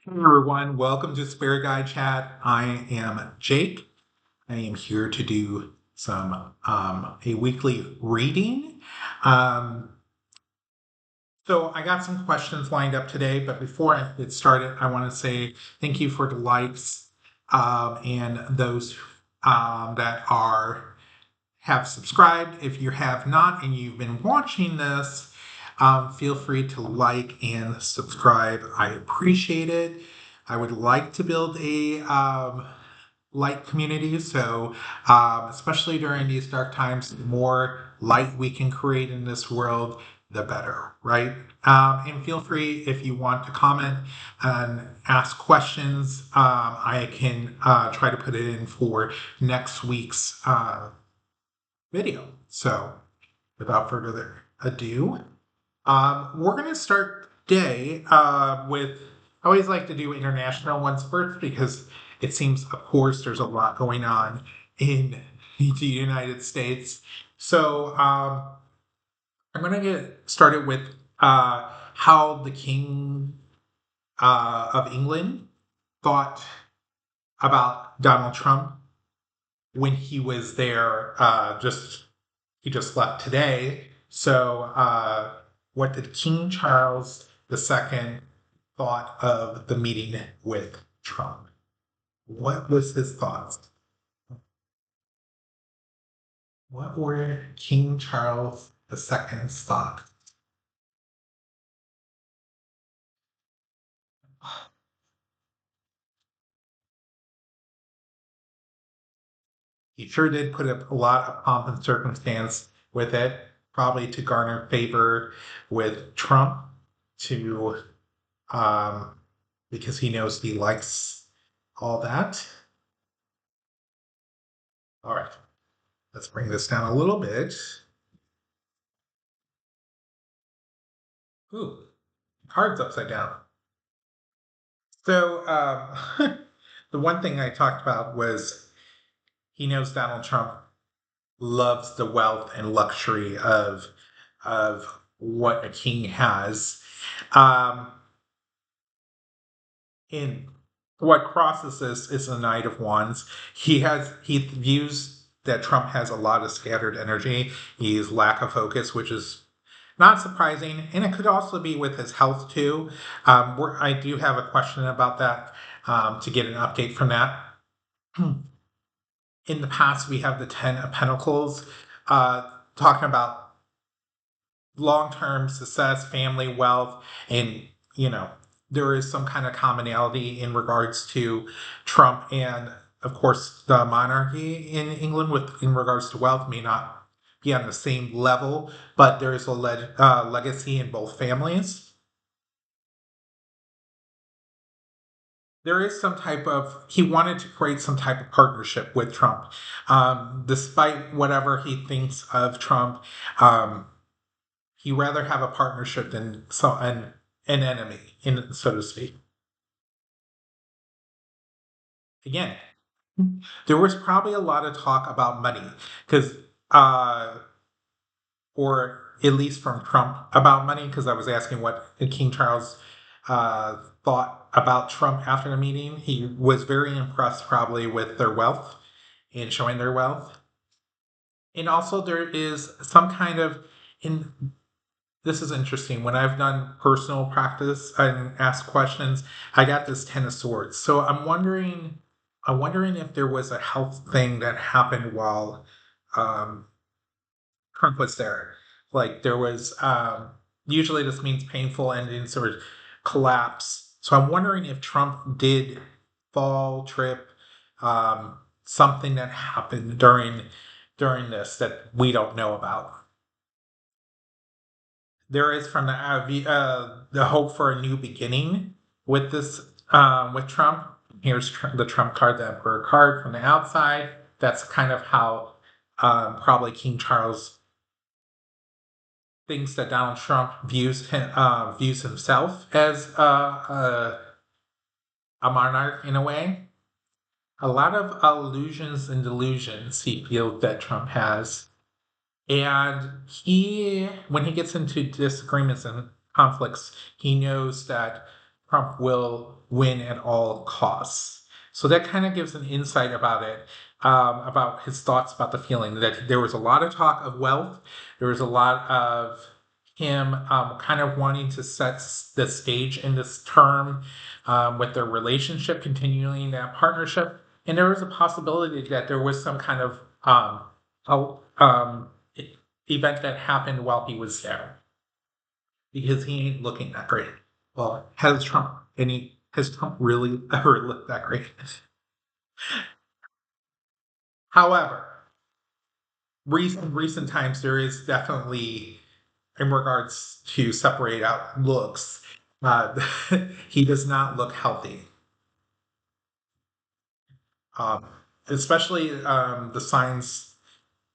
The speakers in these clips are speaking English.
Hey everyone, welcome to Spirit Guide Chat. I am Jake. I am here to do some a weekly reading. Um, so I got some questions lined up today, but before I get started, I want to say thank you for the likes and those that are have subscribed. If you have not and you've been watching this, feel free to like and subscribe. I appreciate it. I would like to build a light community, so especially during these dark times, the more light we can create in this world, the better, right? And feel free if you want to comment and ask questions. I can try to put it in for next week's video. So without further ado, we're going to start today with, I always like to do international ones first because it seems, of course, there's a lot going on in the United States. So I'm going to get started with how the King of England thought about Donald Trump when he was there. He just left today. So, what did King Charles II thought of the meeting with Trump? What was his thoughts? What were King Charles II's thoughts? He sure did put up a lot of pomp and circumstance with it, probably to garner favor with Trump, to um, because he knows he likes all that. All right, let's bring this down a little bit. Ooh, cards upside down. So the one thing I talked about was he knows Donald Trump loves the wealth and luxury of what a king has. Um, and what crosses this is the Knight of Wands. He views that Trump has a lot of scattered energy. He's lack of focus, which is not surprising, and it could also be with his health too. I do have a question about that to get an update from that. In the past, we have the Ten of Pentacles talking about long-term success, family, wealth, and there is some kind of commonality in regards to Trump and, of course, the monarchy in England with in regards to wealth may not be on the same level, but there is a legacy in both families. There is some type of he wanted to create some type of partnership with Trump, despite whatever he thinks of Trump. Um, he rather have a partnership than an enemy, in so to speak. Again, there was probably a lot of talk about money because, or at least from Trump about money, because I was asking what King Charles thought about Trump after the meeting. He was very impressed, probably, with their wealth and showing their wealth. And also, there is some kind of in this is interesting. When I've done personal practice and asked questions, I got this Ten of Swords. So I'm wondering if there was a health thing that happened while um, Trump was there. Like there was, usually this means painful endings or collapse. So I'm wondering if Trump did fall, trip, something that happened during this that we don't know about. There is from the hope for a new beginning with this with Trump. Here's the Trump card, the Emperor card from the outside. That's kind of how probably King Charles thinks that Donald Trump views himself as a monarch in a way. A lot of illusions and delusions he feels that Trump has. And when he gets into disagreements and conflicts, he knows that Trump will win at all costs. So that kind of gives an insight about it, about his thoughts about the feeling that there was a lot of talk of wealth. There was a lot of him kind of wanting to set the stage in this term with their relationship, continuing that partnership. And there was a possibility that there was some kind of event that happened while he was there because he ain't looking that great. Well, has Trump really ever looked that great? However, recent times there is definitely, in regards to separate out looks, uh, he does not look healthy. Um, Especially the signs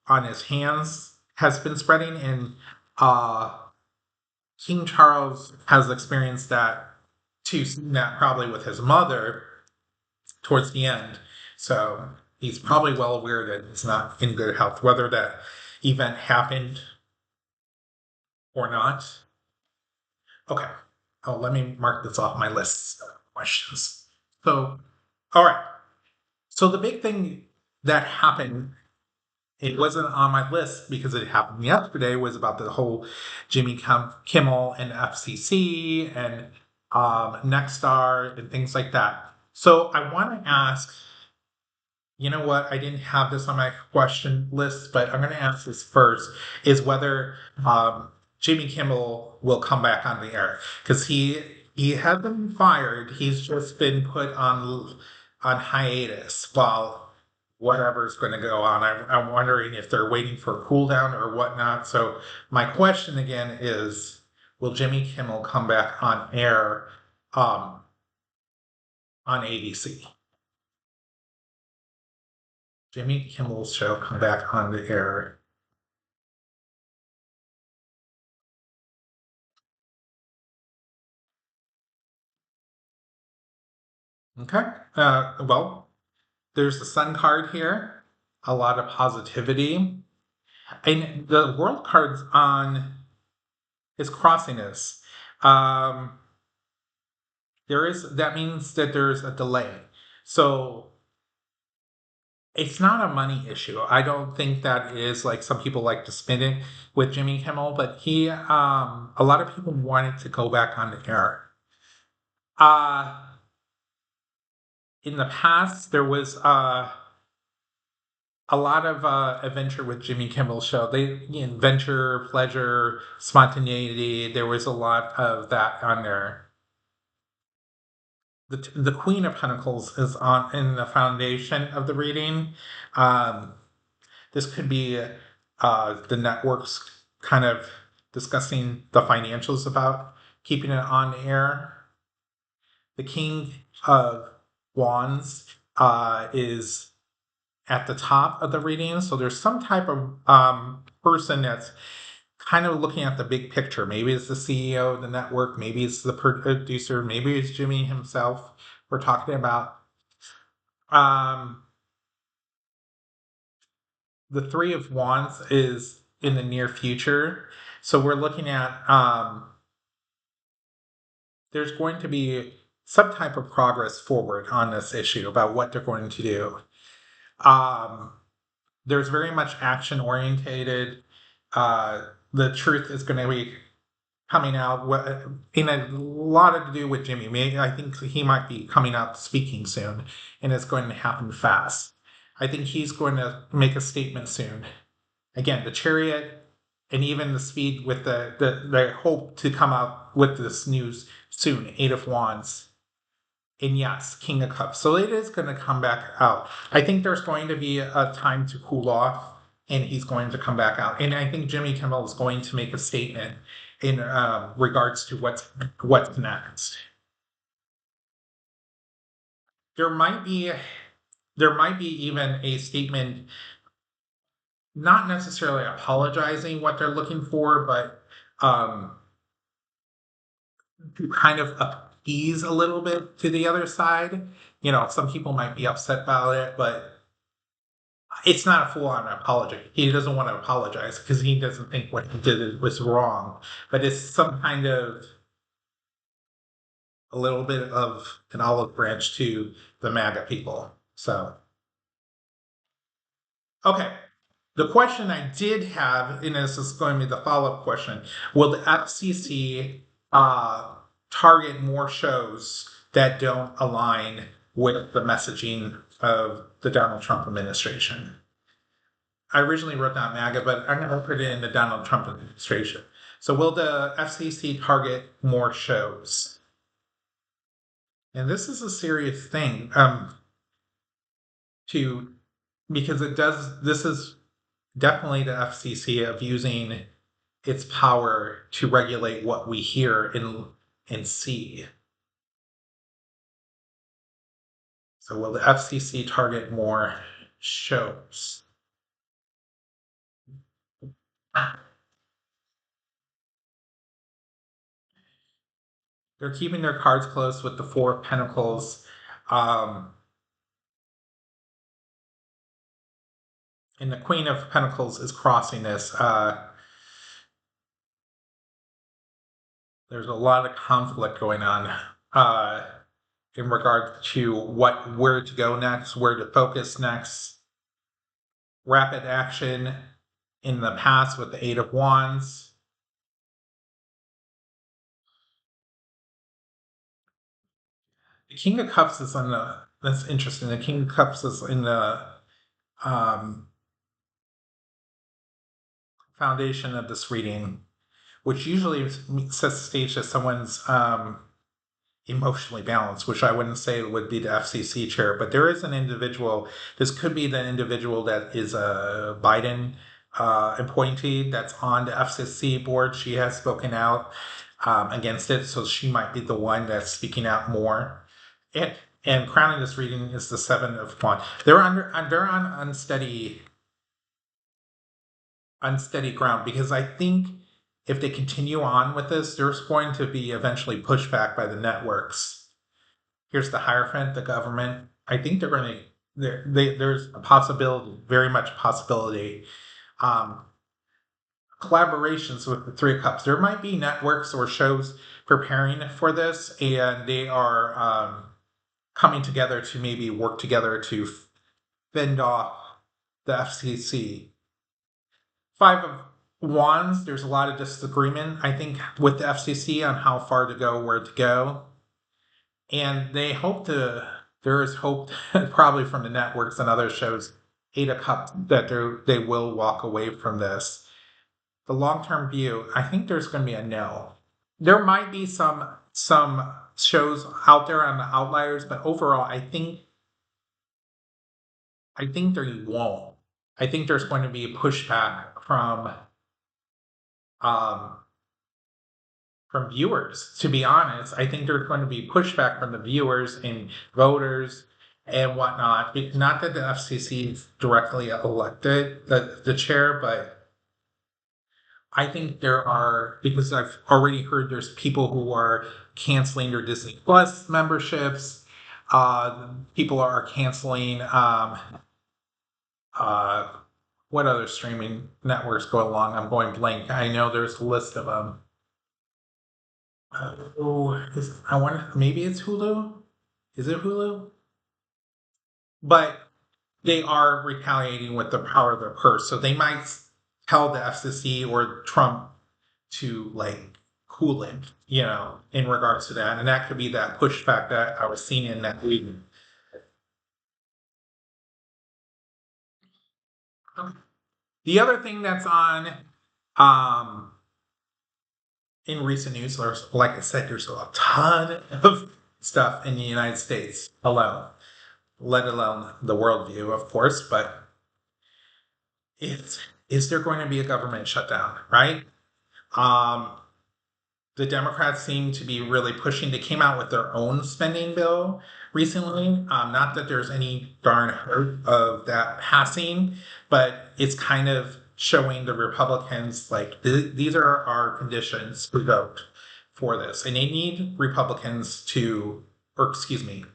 on his hands has been spreading, and uh, King Charles has experienced that too, seen that probably with his mother towards the end. So he's probably well aware that he's not in good health, whether that event happened or not. Okay. Oh, let me mark this off my list of questions. So, all right. So the big thing that happened, it wasn't on my list because it happened yesterday, was about the whole Jimmy Kimmel and FCC and Nexstar and things like that. So I want to ask, you know what? I didn't have this on my question list, but I'm going to ask this first: is whether Jimmy Kimmel will come back on the air because he hasn't been fired. He's just been put on hiatus while whatever's going to go on. I'm wondering if they're waiting for a cool down or whatnot. So my question again is: will Jimmy Kimmel come back on air um, on ABC? Jimmy Kimmel's show come back on the air. Okay. Well, there's the sun card here. A lot of positivity. And the world cards on is crossing us. Um, that means that there's a delay. So it's not a money issue. I don't think that is like some people like to spin it with Jimmy Kimmel, but a lot of people wanted to go back on the air. Uh, in the past, there was a lot of adventure with Jimmy Kimmel's show. Adventure, pleasure, spontaneity. There was a lot of that on there. The Queen of Pentacles is on in the foundation of the reading. Um, this could be the networks kind of discussing the financials about keeping it on air. The King of Wands is at the top of the reading. So there's some type of person that's kind of looking at the big picture. Maybe it's the CEO of the network, maybe it's the producer, maybe it's Jimmy himself. We're talking about um, the Three of Wands is in the near future. So we're looking at there's going to be some type of progress forward on this issue about what they're going to do. Um, there's very much action orientated. The truth is going to be coming out in a lot to do with Jimmy. Maybe I think he might be coming out speaking soon, and it's going to happen fast. I think he's going to make a statement soon. Again, the Chariot and even the speed with the hope to come out with this news soon. Eight of Wands. And yes, King of Cups. So it is going to come back out. I think there's going to be a time to cool off, and he's going to come back out. And I think Jimmy Kimmel is going to make a statement in regards to what's next. There might be even a statement, not necessarily apologizing what they're looking for, but to kind of appease a little bit to the other side. Some people might be upset about it, but it's not a full-on apology. He doesn't want to apologize because he doesn't think what he did was wrong. But it's some kind of a little bit of an olive branch to the MAGA people. So, okay. The question I did have, and this is going to be the follow-up question, will the FCC target more shows that don't align with the messaging of the Donald Trump administration? I originally wrote down MAGA, but I'm going to put it in the Donald Trump administration. So will the FCC target more shows? And this is a serious thing, to because it does. This is definitely the FCC of using its power to regulate what we hear and see. So will the FCC target more shows? They're keeping their cards close with the Four of Pentacles. Um, and the Queen of Pentacles is crossing this. There's a lot of conflict going on in regard to where to go next, where to focus next. Rapid action in the past with the Eight of Wands. The King of Cups is on the. That's interesting. The King of Cups is in the um, foundation of this reading, which usually sets the stage that someone's emotionally balanced, which I wouldn't say would be the FCC chair, but there is an individual. This could be the individual that is a Biden appointee that's on the FCC board. She has spoken out against it, so she might be the one that's speaking out more. And crowning this reading is the Seven of Wands. They're on unsteady ground, because I think if they continue on with this, there's going to be eventually pushback by the networks. Here's the Hierophant, the government. I think they're going to. There's a possibility, very much a possibility. Collaborations with the Three of Cups. There might be networks or shows preparing for this, and they are coming together to maybe work together to fend off the FCC. Five of Wands, there's a lot of disagreement, I think, with the FCC on how far to go, where to go. And there is hope, probably from the networks and other shows, Eight of Cups, that they will walk away from this. The long-term view, I think there's going to be a no. There might be some shows out there on the outliers, but overall, I think there won't. I think there's going to be a pushback from viewers. To be honest, I think there's going to be pushback from the viewers and voters and whatnot. Not that the FCC directly elected the chair, but I think there are, because I've already heard there's people who are canceling their Disney Plus memberships. People are canceling. What other streaming networks go along? I'm going blank. I know there's a list of them. I wonder, maybe it's Hulu. Is it Hulu? But they are retaliating with the power of their purse, so they might tell the FCC or Trump to cool it, in regards to that, and that could be that pushback that I was seeing in that reading. The other thing that's on in recent news, like I said, there's a ton of stuff in the United States alone, let alone the worldview, of course, but is there going to be a government shutdown, right? The Democrats seem to be really pushing. They came out with their own spending bill recently. Not that there's any darn hope of that passing, but it's kind of showing the Republicans these are our conditions to vote for this, and they need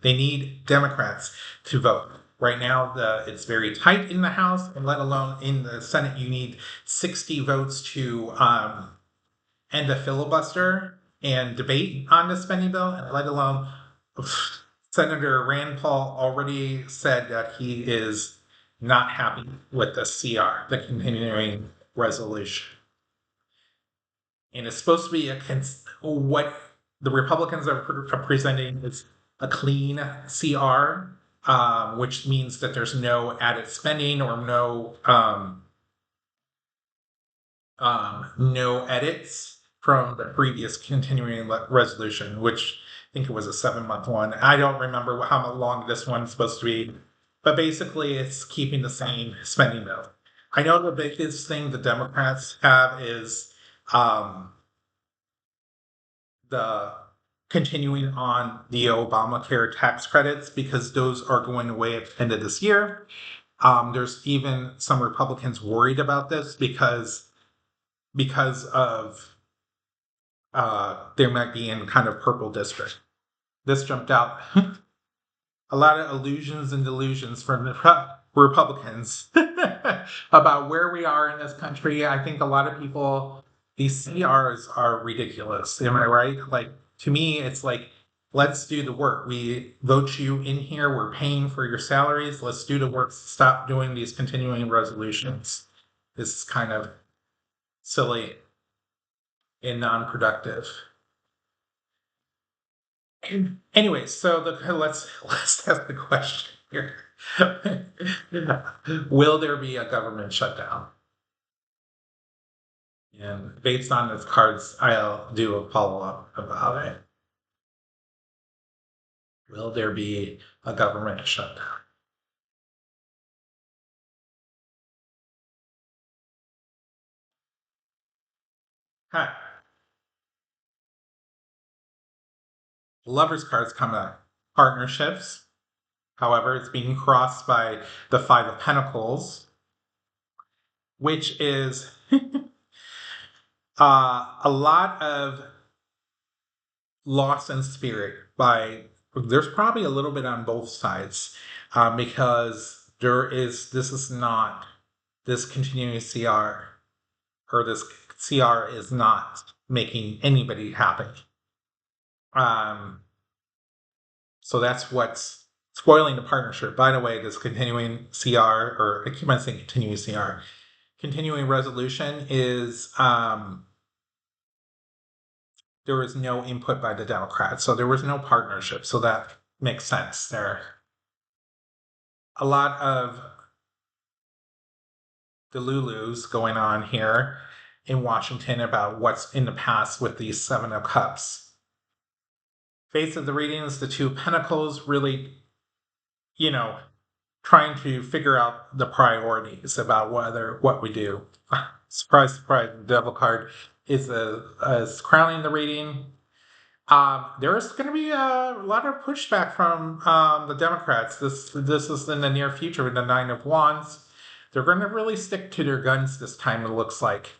they need Democrats to vote. Right now, it's very tight in the House, and let alone in the Senate, you need 60 votes to end a filibuster. and debate on the spending bill, let alone Senator Rand Paul already said that he is not happy with the CR, the continuing resolution. And it's supposed to be what the Republicans are presenting is a clean CR, which means that there's no added spending or no edits from the previous continuing resolution, which I think it was a 7-month one. I don't remember how long this one's supposed to be, but basically it's keeping the same spending bill. I know the biggest thing the Democrats have is the continuing on the Obamacare tax credits because those are going away at the end of this year. There's even some Republicans worried about this because of there might be in kind of purple district. This jumped out. A lot of illusions and delusions from the Republicans about where we are in this country. I think a lot of people, these CRs are ridiculous. Am I right? Like, to me, it's like, let's do the work. We vote you in here. We're paying for your salaries. Let's do the work. Stop doing these continuing resolutions. This is kind of silly and non-productive. Anyway, so let's ask the question here. Will there be a government shutdown? And based on its cards, I'll do a follow-up about it. Will there be a government shutdown? Hi. Lovers cards come up. Partnerships. However, it's being crossed by the Five of Pentacles, which is a lot of loss in spirit by there's probably a little bit on both sides because this is not this continuing CR or this CR is not making anybody happy. So that's what's spoiling the partnership. By the way, this continuing CR, or I keep on saying continuing CR, continuing resolution is there was no input by the Democrats, so there was no partnership. So that makes sense there. A lot of delulus going on here in Washington about what's in the past with these Seven of Cups. Face of the readings, the Two of Pentacles, really, trying to figure out the priorities about what we do. Surprise, surprise, the Devil card is crowning the reading. There's going to be a lot of pushback from the Democrats. This is in the near future with the Nine of Wands. They're going to really stick to their guns this time, it looks like.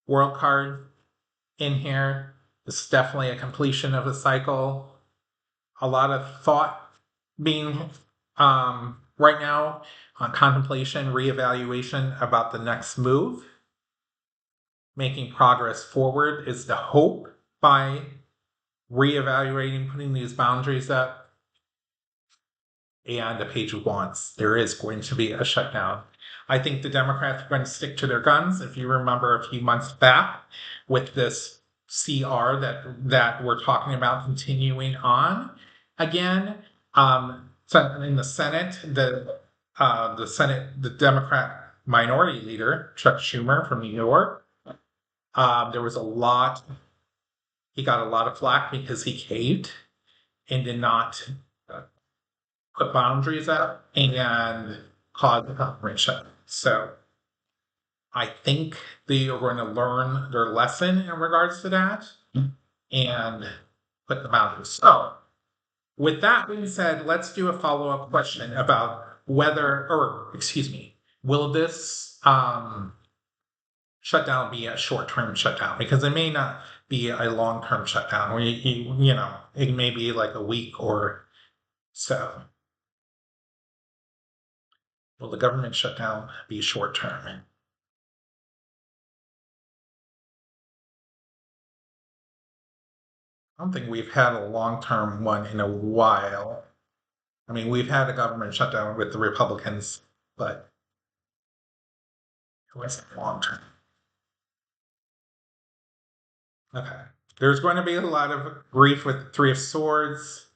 World card in here. This is definitely a completion of a cycle. A lot of thought being right now on contemplation, reevaluation about the next move. Making progress forward is the hope by reevaluating, putting these boundaries up. And the Page of Wands. There is going to be a shutdown. I think the Democrats are going to stick to their guns. If you remember a few months back with this CR that we're talking about continuing on again. So in the Senate, the Democrat minority leader, Chuck Schumer from New York, there was he got a lot of flack because he caved and did not put boundaries up and cause the government shut. So I think they are going to learn their lesson in regards to that and put the boundaries. So with that being said, let's do a follow-up question about will this shutdown be a short-term shutdown? Because it may not be a long-term shutdown. It may be like a week or so. Will the government shutdown be short-term? I don't think we've had a long-term one in a while. I mean, we've had a government shutdown with the Republicans, but it wasn't long-term. Okay. There's going to be a lot of grief with Three of Swords.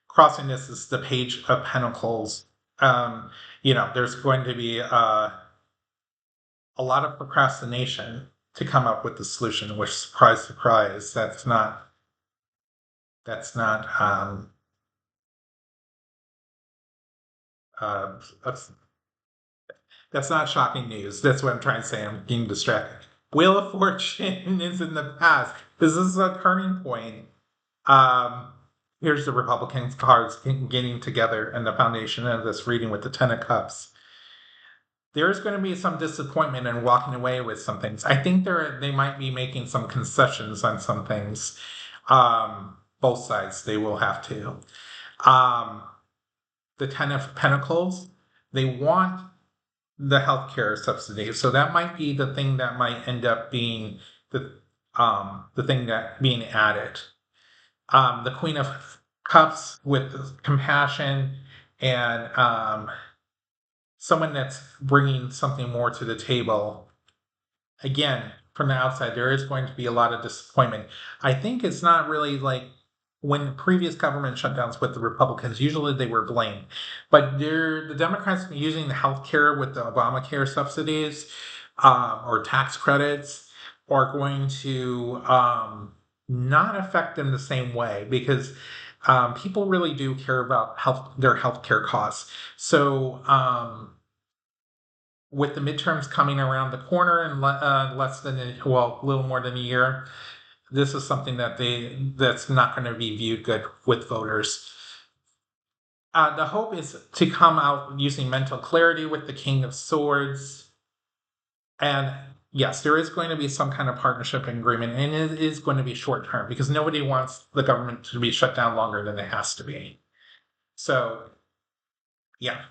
Crossing this is the Page of Pentacles. There's going to be a lot of procrastination to come up with the solution, which, surprise, surprise, that's not uh, that's, that's not shocking news. That's what I'm trying to say. I'm getting distracted. Wheel of Fortune is in the past. This is a turning point. Um, Here's the Republicans cards getting together and the foundation of this reading with the Ten of Cups. There's going to be some disappointment in walking away with some things. I think they might be making some concessions on some things. Both sides, they will have to. Um, the Ten of Pentacles, they want the healthcare subsidy, so that might be the thing that might end up being the thing that being added. The Queen of Cups with compassion and someone that's bringing something more to the table. Again, from the outside, there is going to be a lot of disappointment. I think it's not really like when previous government shutdowns with the Republicans, usually they were blamed. But the Democrats using the health care with the Obamacare subsidies or tax credits are going to not affect them the same way because people really do care about their health care costs. So with the midterms coming around the corner in a little more than a year, this is something that's not going to be viewed good with voters. The hope is to come out using mental clarity with the King of Swords. And yes, there is going to be some kind of partnership agreement, and it is going to be short term because nobody wants the government to be shut down longer than it has to be. So, yeah.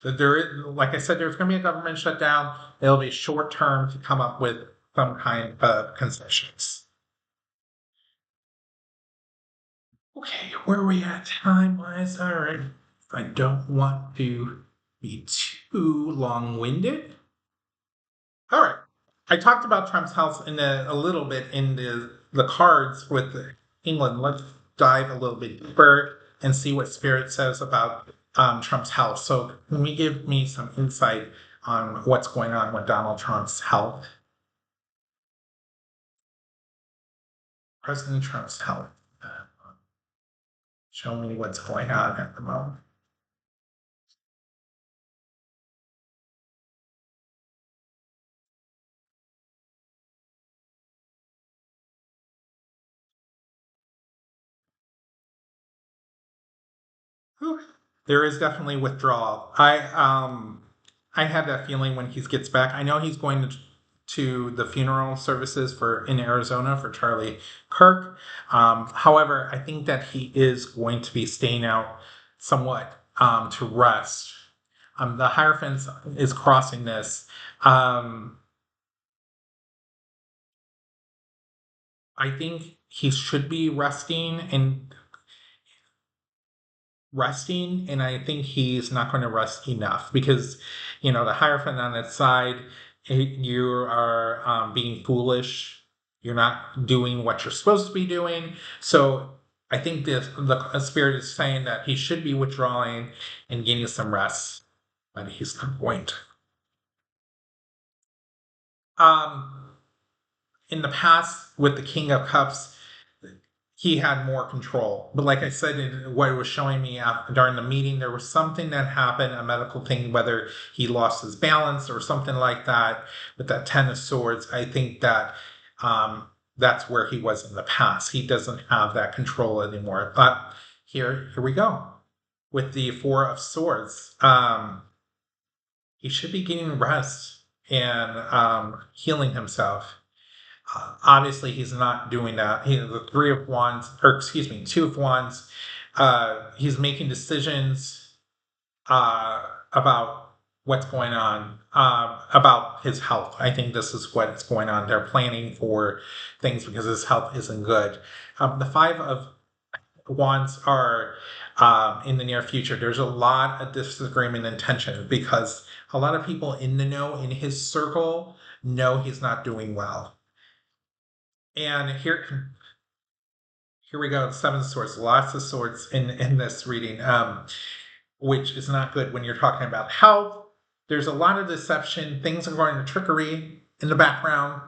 Like I said, there's going to be a government shutdown. It'll be short term to come up with some kind of concessions. Okay, where are we at time wise? All right. I don't want to be too long winded. All right. I talked about Trump's house a little bit in the cards with England. Let's dive a little bit deeper and see what Spirit says about Trump's health. So, can you give me some insight on what's going on with Donald Trump's health? President Trump's health. Show me what's going on at the moment. There is definitely withdrawal. I had that feeling when he gets back. I know he's going to the funeral services in Arizona for Charlie Kirk. However, I think that he is going to be staying out somewhat to rest. The Hierophant is crossing this. I think he should be resting, and I think he's not going to rest enough because, the Hierophant on its side, you are being foolish. You're not doing what you're supposed to be doing. So I think the Spirit is saying that he should be withdrawing and getting some rest, but he's not going to. In the past, with the King of Cups, he had more control. But like I said, what it was showing me during the meeting, there was something that happened, a medical thing, whether he lost his balance or something like that with that Ten of Swords. I think that that's where he was in the past. He doesn't have that control anymore. But here we go with the Four of Swords. He should be getting rest and healing himself. Obviously, he's not doing that. The Three of Wands, or excuse me, Two of Wands. He's making decisions about what's going on about his health. I think this is what's going on. They're planning for things because his health isn't good. The Five of Wands are in the near future. There's a lot of disagreement and tension because a lot of people in the know in his circle know he's not doing well. And here we go. Seven of Swords, lots of swords in this reading, which is not good when you're talking about health. There's a lot of deception. Things are going to trickery in the background.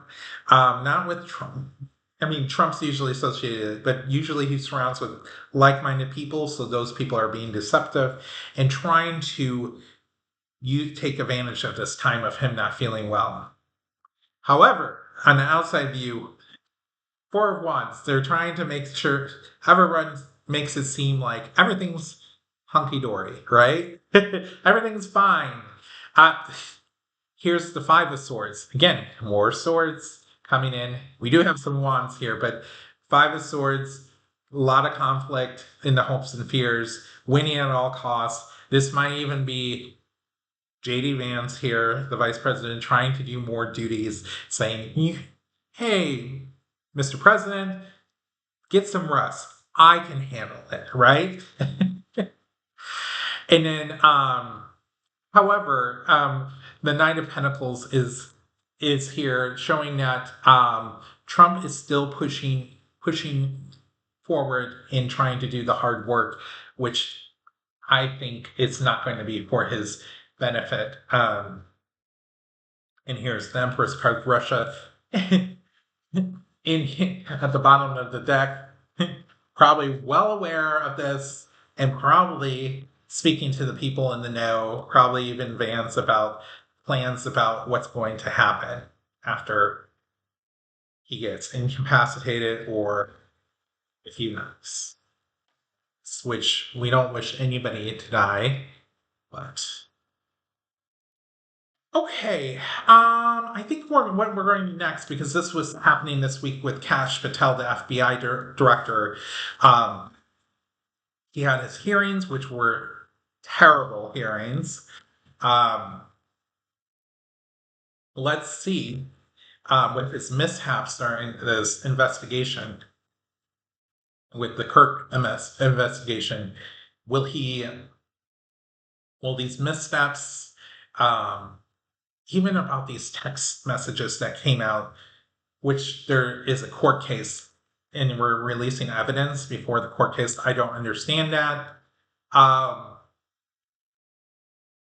Not with Trump. I mean, Trump's usually associated, but usually he surrounds with like-minded people, so those people are being deceptive and trying to take advantage of this time of him not feeling well. However, on the outside view, Four of Wands, they're trying to make sure everyone makes it seem like everything's hunky-dory, right? Everything's fine. Uh, Here's the Five of Swords. Again, more swords coming in. We do have some wands here, but Five of Swords, a lot of conflict in the hopes and fears, winning at all costs. This might even be J.D. Vance here, the vice president, trying to do more duties, saying, hey, Mr. President, get some rest. I can handle it, right? And then, however, the Knight of Pentacles is here, showing that Trump is still pushing forward in trying to do the hard work, which I think it's not going to be for his benefit. And here's the Empress card, Russia, in at the bottom of the deck, probably well aware of this and probably speaking to the people in the know, probably even Vance about plans about what's going to happen after he gets incapacitated or if he dies. Which we don't wish anybody to die, but okay. I think what we're going to do next, because this was happening this week with Kash Patel, the FBI director. Um, he had his hearings, which were terrible hearings. Let's see with his mishaps during this investigation, with the Kirk MS investigation, will these missteps, even about these text messages that came out, which there is a court case and we're releasing evidence before the court case. I don't understand that.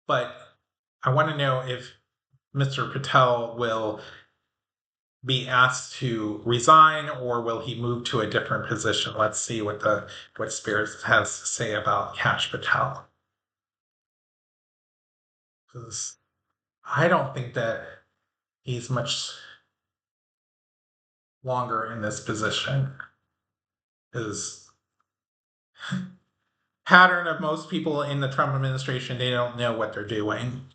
But I want to know if Mr. Patel will be asked to resign or will he move to a different position. Let's see what Spirit has to say about Kash Patel. Because I don't think that he's much longer in this position. His pattern of most people in the Trump administration, they don't know what they're doing.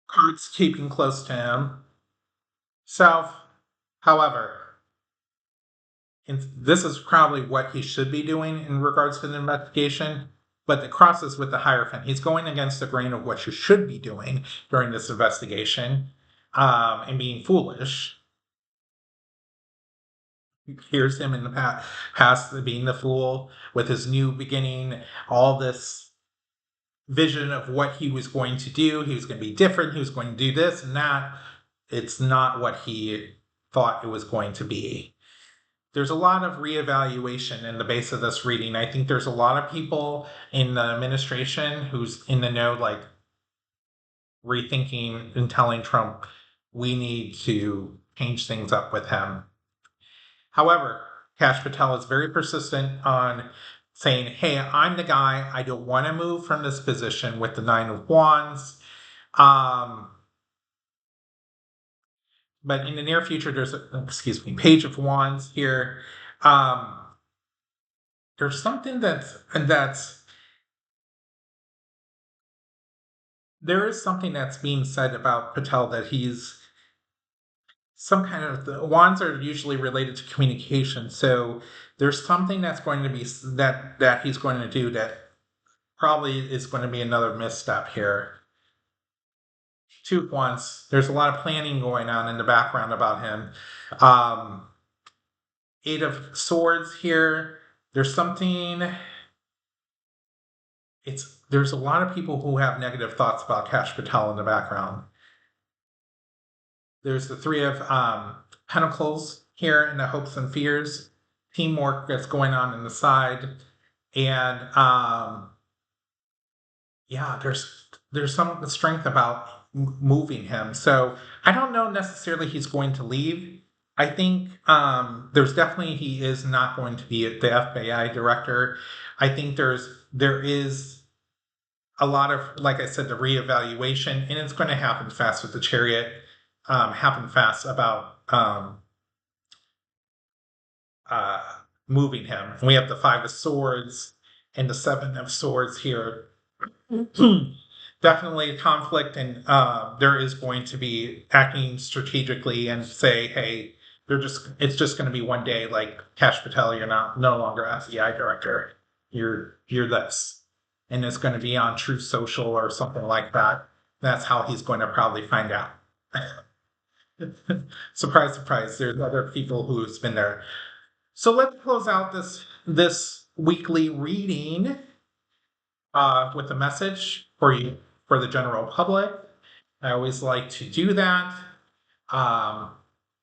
Kurt's keeping close to him. South, however, this is probably what he should be doing in regards to the investigation, but it crosses with the Hierophant. He's going against the grain of what you should be doing during this investigation and being foolish. Here's him in the past being the fool with his new beginning, all this vision of what he was going to do. He was going to be different. He was going to do this and that. It's not what he thought it was going to be. There's a lot of reevaluation in the base of this reading. I think there's a lot of people in the administration who's in the know, like rethinking and telling Trump, we need to change things up with him. However, Kash Patel is very persistent on saying, hey, I'm the guy. I don't want to move from this position with the Nine of Wands. But in the near future, there's Page of Wands here. There's something there is something that's being said about Patel that he's some kind of, the wands are usually related to communication. So there's something that's going to be that he's going to do that probably is going to be another misstep here. Two of Wands. There's a lot of planning going on in the background about him. Eight of Swords here. There's something. There's a lot of people who have negative thoughts about Cash Patel in the background. There's the Three of Pentacles here in the hopes and fears. Teamwork that's going on in the side. And yeah, there's some strength about moving him. So I don't know necessarily he's going to leave. I think there's definitely he is not going to be the FBI director. I think there is a lot of, like I said, the reevaluation, and it's going to happen fast with the Chariot. Happen fast about moving him. We have the Five of Swords and the Seven of Swords here. Definitely conflict, and there is going to be acting strategically and say, hey, it's just going to be one day, like Cash Patel, you're no longer FBI director. You're this. And it's going to be on Truth Social or something like that. That's how he's going to probably find out. Surprise, surprise. There's other people who's been there. So let's close out this weekly reading with a message for you, for the general public. I always like to do that.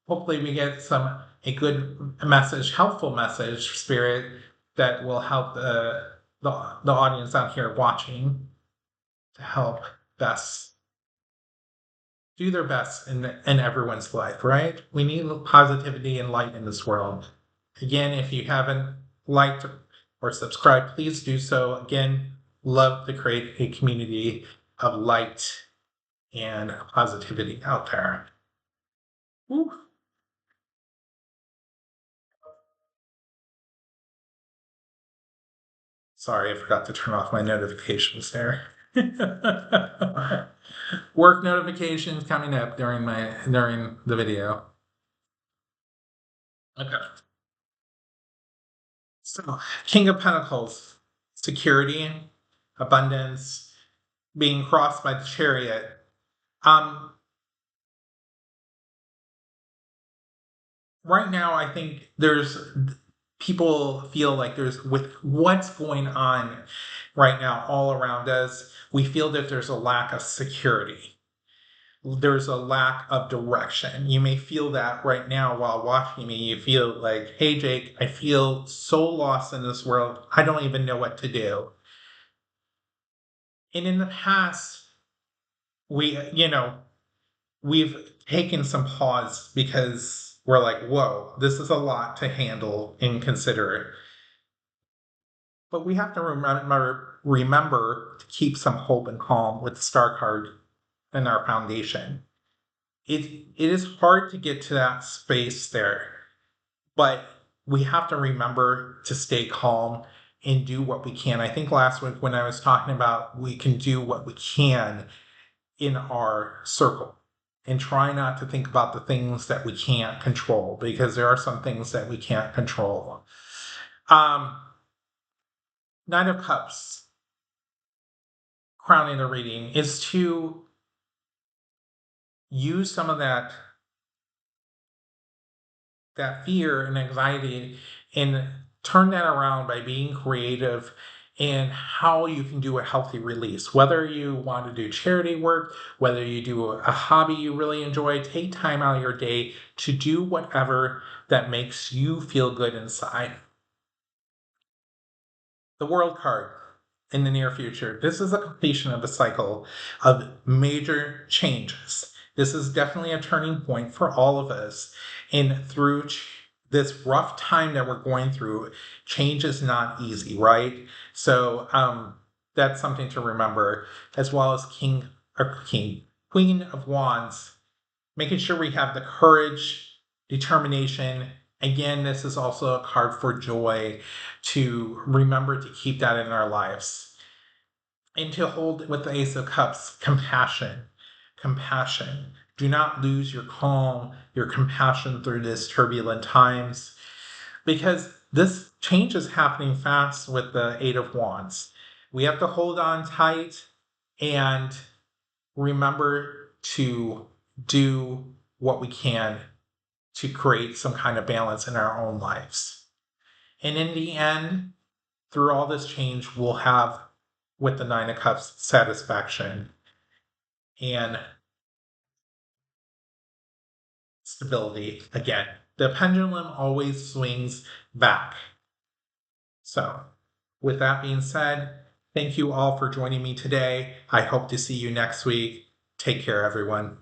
Hopefully we get a good message, helpful message, Spirit, that will help the audience out here watching to help best do their best in everyone's life, right? We need positivity and light in this world. Again, if you haven't liked or subscribed, please do so. Again, love to create a community of light and positivity out there. Woo. Sorry, I forgot to turn off my notifications there. Work notifications coming up during the video. Okay. So, King of Pentacles, security, abundance, being crossed by the Chariot. Right now, I think people feel like with what's going on right now all around us, we feel that there's a lack of security. There's a lack of direction. You may feel that right now while watching me. You feel like, hey, Jake, I feel so lost in this world. I don't even know what to do. And in the past, we've taken some pause because we're like, whoa, this is a lot to handle and consider. But we have to remember to keep some hope and calm with the Star card in our foundation. It is hard to get to that space there, but we have to remember to stay calm and do what we can. I think last week when I was talking about we can do what we can in our circle and try not to think about the things that we can't control, because there are some things that we can't control. Nine of Cups, crowning the reading, is to use some of that fear and anxiety and turn that around by being creative in how you can do a healthy release. Whether you want to do charity work, whether you do a hobby you really enjoy, take time out of your day to do whatever that makes you feel good inside. The World card in the near future. This is a completion of a cycle of major changes. This is definitely a turning point for all of us. And through this rough time that we're going through, change is not easy, right? So that's something to remember, as well as Queen of Wands, making sure we have the courage, determination. Again, this is also a card for joy, to remember to keep that in our lives. And to hold with the Ace of Cups, compassion. Do not lose your calm, your compassion through this turbulent times, because this change is happening fast with the Eight of Wands. We have to hold on tight and remember to do what we can to create some kind of balance in our own lives. And in the end, through all this change, we'll have, with the Nine of Cups, satisfaction and stability again. The pendulum always swings back. So, with that being said, thank you all for joining me today. I hope to see you next week. Take care, everyone.